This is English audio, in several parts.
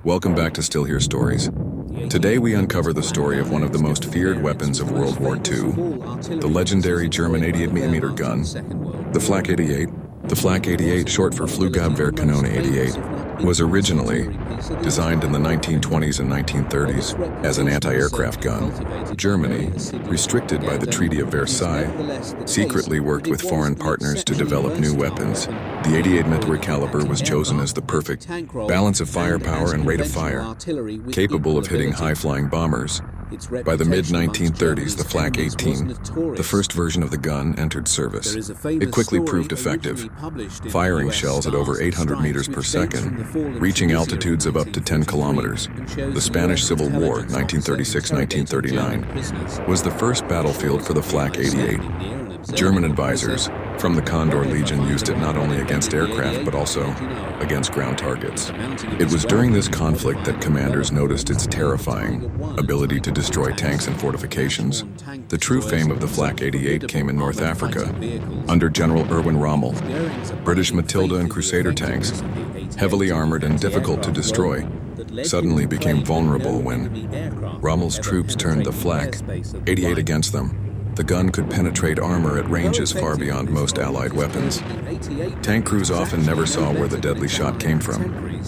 Welcome back to Still Here Stories. Today we uncover the story of one of the most feared weapons of World War II, the legendary German 88mm gun, the Flak 88. The Flak 88, short for Flugabwehrkanone 88, was originally designed in the 1920s and 1930s as an anti-aircraft gun. Germany, restricted by the Treaty of Versailles, secretly worked with foreign partners to develop new weapons. The 88mm caliber was chosen as the perfect balance of firepower and rate of fire, capable of hitting high-flying bombers. By the mid-1930s, the Flak 18, the first version of the gun, entered service. It quickly proved effective, firing shells at over 800 meters per second, reaching altitudes of up to 10 kilometers. The Spanish Civil War, 1936-1939, was the first battlefield for the Flak 88. German advisors from the Condor Legion used it not only against aircraft but also against ground targets. It was during this conflict that commanders noticed its terrifying ability to destroy tanks and fortifications. The true fame of the Flak 88 came in North Africa, under General Erwin Rommel. British Matilda and Crusader tanks, heavily armored and difficult to destroy, suddenly became vulnerable when Rommel's troops turned the Flak 88 against them. The gun could penetrate armor at ranges far beyond most Allied weapons. Tank crews often never saw where the deadly shot came from.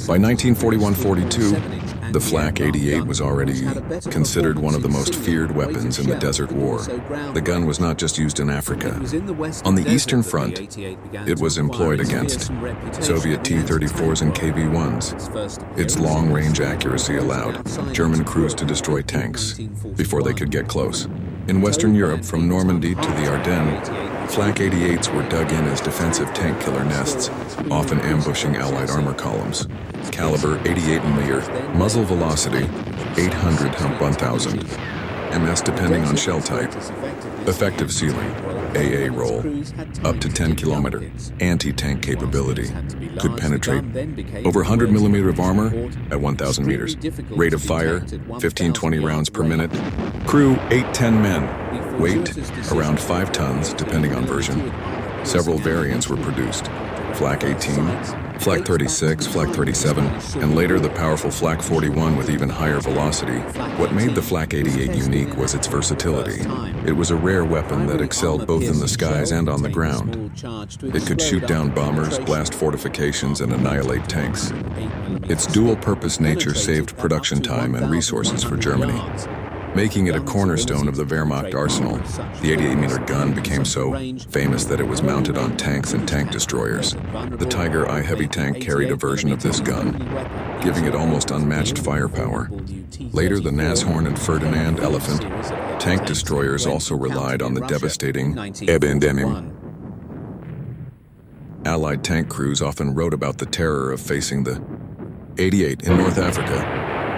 By 1941-42, the Flak 88 was already considered one of the most feared weapons in the Desert War. The gun was not just used in Africa. On the Eastern Front, it was employed against Soviet T-34s and KV-1s. Its long-range accuracy allowed German crews to destroy tanks before they could get close. In Western Europe, from Normandy to the Ardennes, Flak 88s were dug in as defensive tank killer nests, often ambushing Allied armor columns. Caliber 88mm, muzzle velocity 800 hump 1000, ms depending on shell type. Effective ceiling, AA roll, up to 10 kilometer. Anti-tank capability, could penetrate over 100mm of armor at 1,000 meters. Rate of fire, 15-20 rounds per minute. Crew, 8-10 men. Weight, around 5 tons, depending on version. Several variants were produced. Flak 18, Flak 36, Flak 37, and later the powerful Flak 41 with even higher velocity. What made the Flak 88 unique was its versatility. It was a rare weapon that excelled both in the skies and on the ground. It could shoot down bombers, blast fortifications, and annihilate tanks. Its dual-purpose nature saved production time and resources for Germany, making it a cornerstone of the Wehrmacht arsenal. The 88mm gun became so famous that it was mounted on tanks and tank destroyers. The Tiger I heavy tank carried a version of this gun, giving it almost unmatched firepower. Later, the Nashorn and Ferdinand Elephant tank destroyers also relied on the devastating Ebbe and Emim. Allied tank crews often wrote about the terror of facing the 88 in North Africa.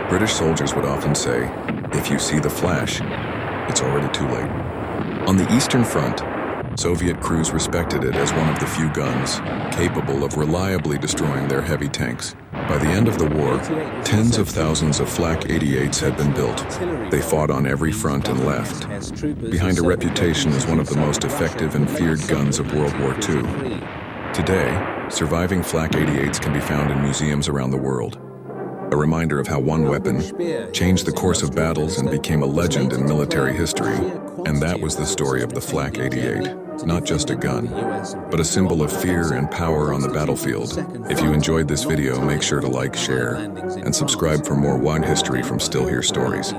British soldiers would often say, "If you see the flash, it's already too late." On the Eastern Front, Soviet crews respected it as one of the few guns capable of reliably destroying their heavy tanks. By the end of the war, tens of thousands of Flak 88s had been built. They fought on every front and left, behind a reputation as one of the most effective and feared guns of World War II. Today, surviving Flak 88s can be found in museums around the world. A reminder of how one weapon changed the course of battles and became a legend in military history. And that was the story of the Flak 88. Not just a gun, but a symbol of fear and power on the battlefield. If you enjoyed this video, make sure to like, share, and subscribe for more wide history from Still Here Stories.